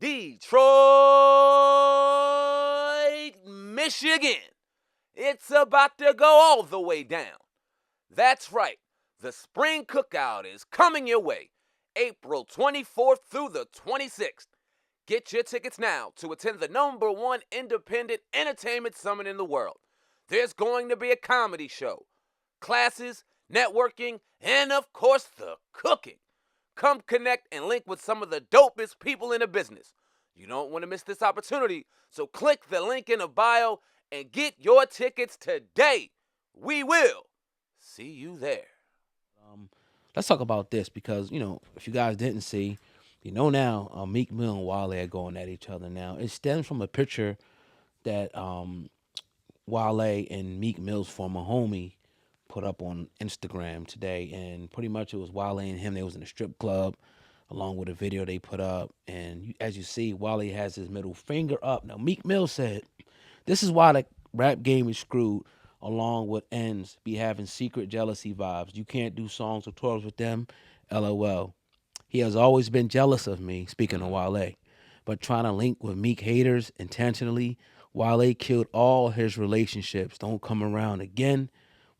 Detroit, Michigan. It's about to go all the way down. That's right, the spring cookout is coming your way, April 24th through the 26th. Get your tickets now to attend the #1 independent entertainment summit in the world. There's going to be a comedy show, classes, networking, and of course the cooking. Come connect and link with some of the dopest people in the business. You don't want to miss this opportunity, so click the link in the bio and get your tickets today. We will see you there. Let's talk about this because if you guys didn't see, now Meek Mill and Wale are going at each other now. It stems from a picture that Wale and Meek Mill's former homie put up on Instagram today, and pretty much it was Wale and him. They was in a strip club, along with a video they put up, and as you see, Wale has his middle finger up. Now Meek Mill said, "This is why the rap game is screwed. Along with ends be having secret jealousy vibes. You can't do songs or tours with them. LOL. He has always been jealous of me," speaking of Wale, "but trying to link with Meek haters intentionally. Wale killed all his relationships. Don't come around again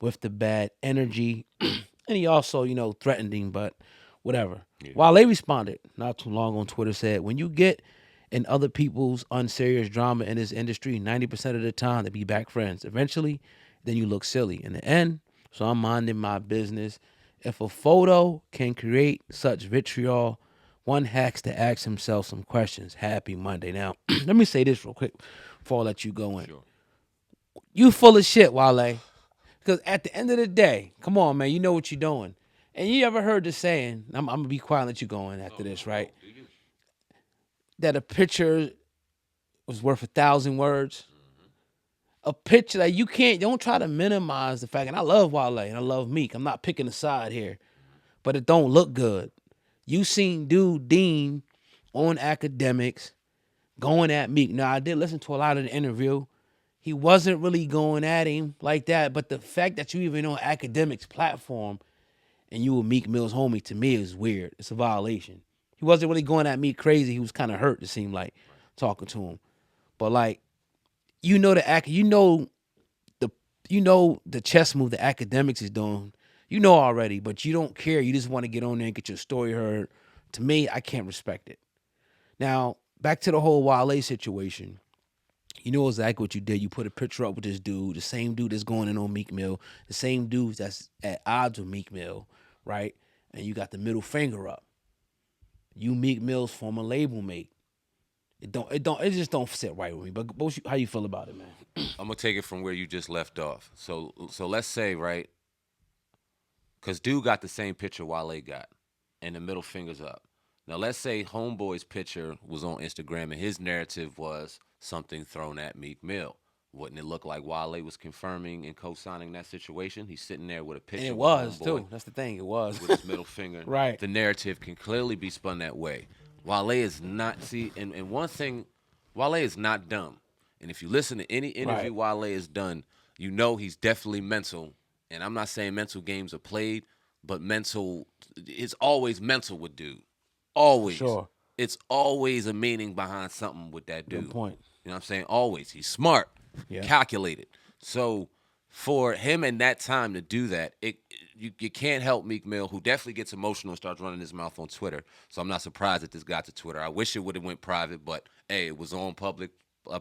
with the bad energy." And he also, threatened him, but whatever. Yeah. Wale responded not too long on Twitter, said, "When you get in other people's unserious drama in this industry, 90% of the time they be back friends. Eventually, then you look silly in the end. So I'm minding my business. If a photo can create such vitriol, one has to ask himself some questions. Happy Monday." Now, let me say this real quick before I let you go in. Sure. You full of shit, Wale. Because at the end of the day, come on, man, you know what you're doing. And you ever heard the saying, I'm going to be quiet and let you go in after this, right? That a picture was worth 1,000 words. A picture that don't try to minimize the fact, and I love Wale and I love Meek. I'm not picking a side here, but it don't look good. You seen dude Dean on academics going at Meek. Now, I did listen to a lot of the interview. He wasn't really going at him like that, but the fact that you even on academics platform and you were Meek Mill's homie, to me, is weird. It's a violation. He wasn't really going at Meek crazy. He was kind of hurt, it seemed like, talking to him. But like, the chess move the academics is doing. You know already, but you don't care. You just want to get on there and get your story heard. To me, I can't respect it. Now, back to the whole Wale situation. You know exactly what you did. You put a picture up with this dude, the same dude that's going in on Meek Mill, the same dude that's at odds with Meek Mill, right? And you got the middle finger up. You Meek Mill's former label mate. It just don't sit right with me. But how you feel about it, man? I'm gonna take it from where you just left off. So let's say, right, because dude got the same picture Wale got, and the middle finger's up. Now let's say Homeboy's picture was on Instagram and his narrative was something thrown at Meek Mill. Wouldn't it look like Wale was confirming and co-signing that situation? He's sitting there with a picture. And it was too. That's the thing. It was with his middle finger. Right. The narrative can clearly be spun that way. Wale is not, and one thing, Wale is not dumb. And if you listen to any interview Wale has done, you know he's definitely mental. And I'm not saying mental games are played, but it's always mental with dude. Always. Sure. It's always a meaning behind something with that dude. Good point. You know what I'm saying? Always. He's smart, calculated. So for him in that time to do that, you can't help Meek Mill, who definitely gets emotional and starts running his mouth on Twitter. So I'm not surprised that this got to Twitter. I wish it would have went private, but hey, it was on public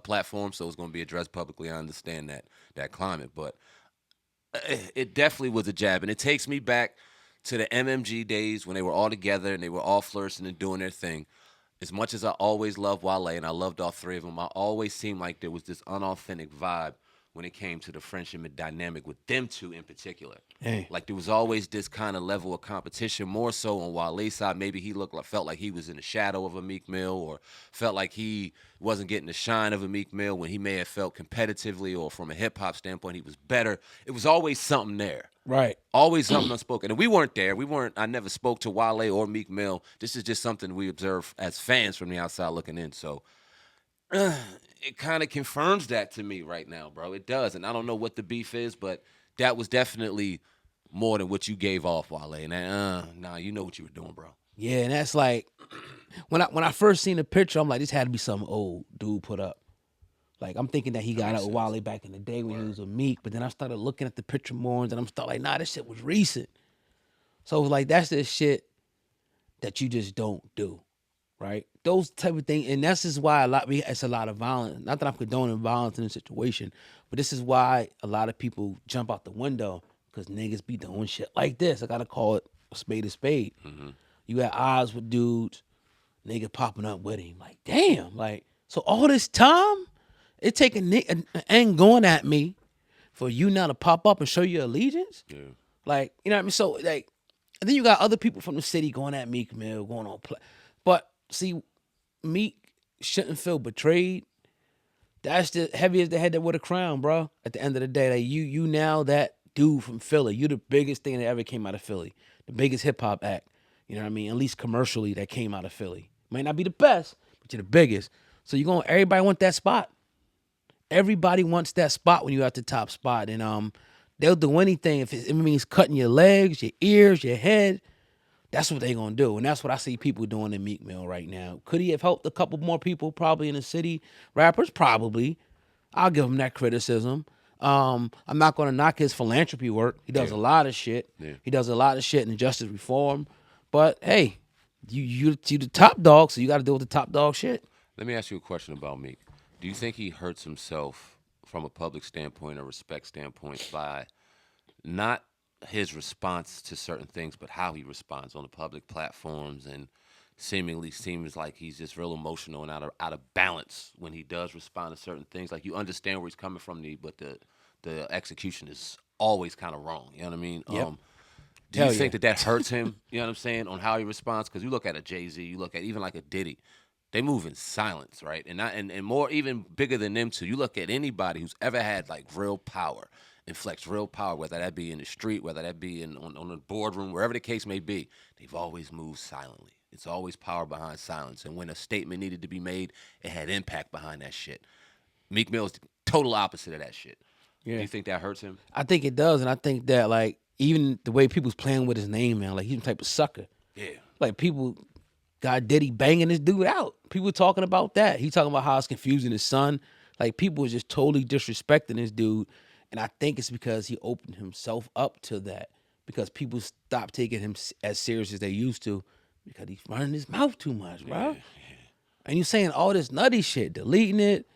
platform, so it's going to be addressed publicly. I understand that climate, but it definitely was a jab, and it takes me back to the MMG days when they were all together and they were all flourishing and doing their thing. As much as I always loved Wale and I loved all three of them, I always seemed like there was this unauthentic vibe when it came to the friendship and dynamic with them two in particular. Hey. Like there was always this kind of level of competition, more so on Wale's side. Maybe he felt like he was in the shadow of a Meek Mill, or felt like he wasn't getting the shine of a Meek Mill when he may have felt competitively or from a hip-hop standpoint he was better. It was always something there. Right. Always something unspoken. And we weren't there. I never spoke to Wale or Meek Mill. This is just something we observe as fans from the outside looking in. So it kind of confirms that to me right now, bro. It does. And I don't know what the beef is, but that was definitely more than what you gave off, Wale. And nah, you know what you were doing, bro. Yeah, and that's like when I first seen the picture, I'm like, this had to be some old dude put up. Like I'm thinking that he got makes out with sense. Wale back in the day when he was with Meek, but then I started looking at the picture more, and then I'm start like, nah, this shit was recent. So it was like that's the shit that you just don't do, right? Those type of things, and that's just why it's a lot of violence. Not that I'm condoning violence in a situation, but this is why a lot of people jump out the window because niggas be doing shit like this. I gotta call it a spade a spade. You got odds with dudes, nigga popping up with him. Like, damn, like, so all this time, it take a nigga and going at me for you now to pop up and show your allegiance? Yeah. Like, you know what I mean? So, like, and then you got other people from the city going at Meek Mill, going on play. But see, Meek shouldn't feel betrayed. That's the heaviest the head that wear the crown, bro. At the end of the day, like you now that dude from Philly. You the biggest thing that ever came out of Philly. The biggest hip hop act. You know what I mean? At least commercially that came out of Philly. Might not be the best, but you're the biggest. So everybody want that spot. Everybody wants that spot when you're at the top spot. And they'll do anything if it means cutting your legs, your ears, your head. That's what they gonna do, and that's what I see people doing in Meek Mill right now. Could he have helped a couple more people, probably in the city? Rappers, probably. I'll give him that criticism. I'm not gonna knock his philanthropy work. He does a lot of shit. Yeah. He does a lot of shit in justice reform. But hey, you the top dog, so you got to deal with the top dog shit. Let me ask you a question about Meek. Do you think he hurts himself from a public standpoint or respect standpoint by not his response to certain things, but how he responds on the public platforms, and seemingly seems like he's just real emotional and out of balance when he does respond to certain things. Like you understand where he's coming from, but the execution is always kind of wrong. You know what I mean? Yep. Do you Hell think yeah. that hurts him? You know what I'm saying, on how he responds? Because you look at a Jay-Z, you look at even like a Diddy, they move in silence, right? And more even bigger than them two. You look at anybody who's ever had like real power, inflects real power, whether that be in the street, whether that be on the boardroom, wherever the case may be, they've always moved silently. It's always power behind silence. And when a statement needed to be made, it had impact behind that shit. Meek Mill is the total opposite of that shit. Yeah. Do you think that hurts him? I think it does, and I think that like even the way people's playing with his name, man, like he's the type of sucker. Yeah. Like people got Diddy banging this dude out. People talking about that. He talking about how it's confusing his son. Like people was just totally disrespecting this dude, and I think it's because he opened himself up to that. Because people stopped taking him as serious as they used to, because he's running his mouth too much, bro. And you saying all this nutty shit, deleting it.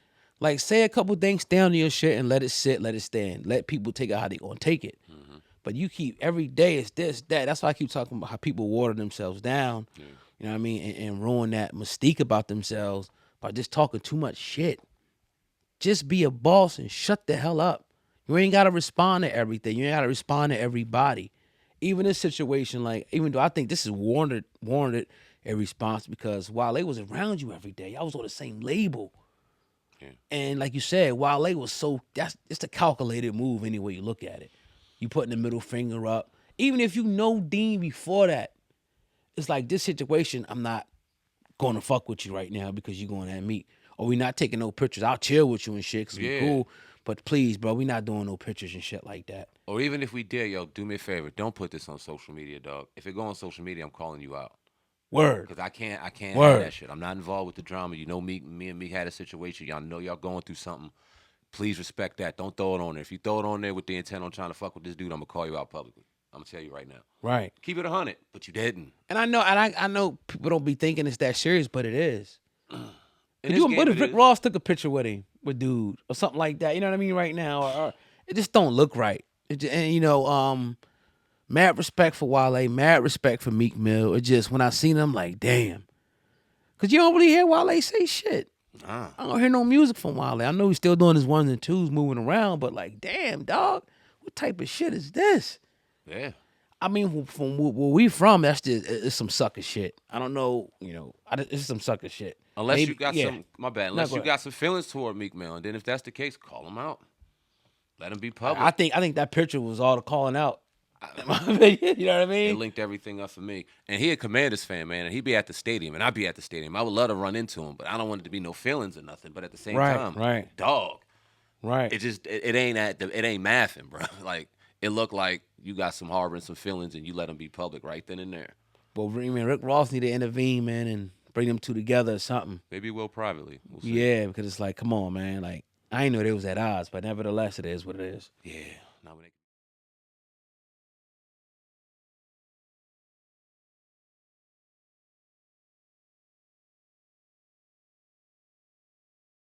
Like say a couple things, stay on your shit and let it sit, let it stand. Let people take it how they gonna take it. But you keep every day it's this, that. That's why I keep talking about how people water themselves down. You know what I mean? And ruin that mystique about themselves by just talking too much shit. Just be a boss and shut the hell up. You ain't gotta respond to everything. You ain't gotta respond to everybody. Even this situation, like, even though I think this is warranted a response because Wale was around you every day. I was on the same label. And like you said, Wale was it's a calculated move any way you look at it. You putting the middle finger up. Even if you know Dean before that, it's like this situation, I'm not going to fuck with you right now because you going at me. Or we not taking no pictures. I'll chill with you and shit because we cool. But please, bro, we not doing no pictures and shit like that. Or even if we did, yo, do me a favor. Don't put this on social media, dog. If it go on social media, I'm calling you out. Word. Because I can't Word. have that shit. I'm not involved with the drama. You know, me and Meek had a situation. Y'all know y'all going through something. Please respect that. Don't throw it on there. If you throw it on there with the intent on trying to fuck with this dude, I'm gonna call you out publicly. I'm gonna tell you right now. Right. Keep it 100, but you didn't. And I know people don't be thinking it's that serious, but it is. What if Rick Ross took a picture with him, with dude, or something like that? You know what I mean? Right now, or it just don't look right. Mad respect for Wale, mad respect for Meek Mill. It just when I seen him, like, damn, because you don't really hear Wale say shit. I don't hear no music from Wale. I know he's still doing his ones and twos, moving around, but like, damn, dog, what type of shit is this? Yeah. I mean, from where we from, it's some sucker shit. I don't know, it's some sucker shit. Unless you got unless you ahead. got some feelings toward Meek Mill, and then if that's the case, call him out. Let him be public. I think that picture was all the calling out. In my opinion, you know what I mean? It linked everything up for me. And he a Commanders fan, man, and he'd be at the stadium, and I'd be at the stadium. I would love to run into him, but I don't want it to be no feelings or nothing. But at the same time, dog, right? It ain't mathing, bro. Like it looked like you got some harboring some feelings, and you let them be public right then and there. But I mean, Rick Ross need to intervene, man, and bring them two together or something. Maybe we'll privately. We'll see. Yeah, because it's like, come on, man. Like, I ain't know they was at odds, but nevertheless, it is what it is. Yeah. Not when they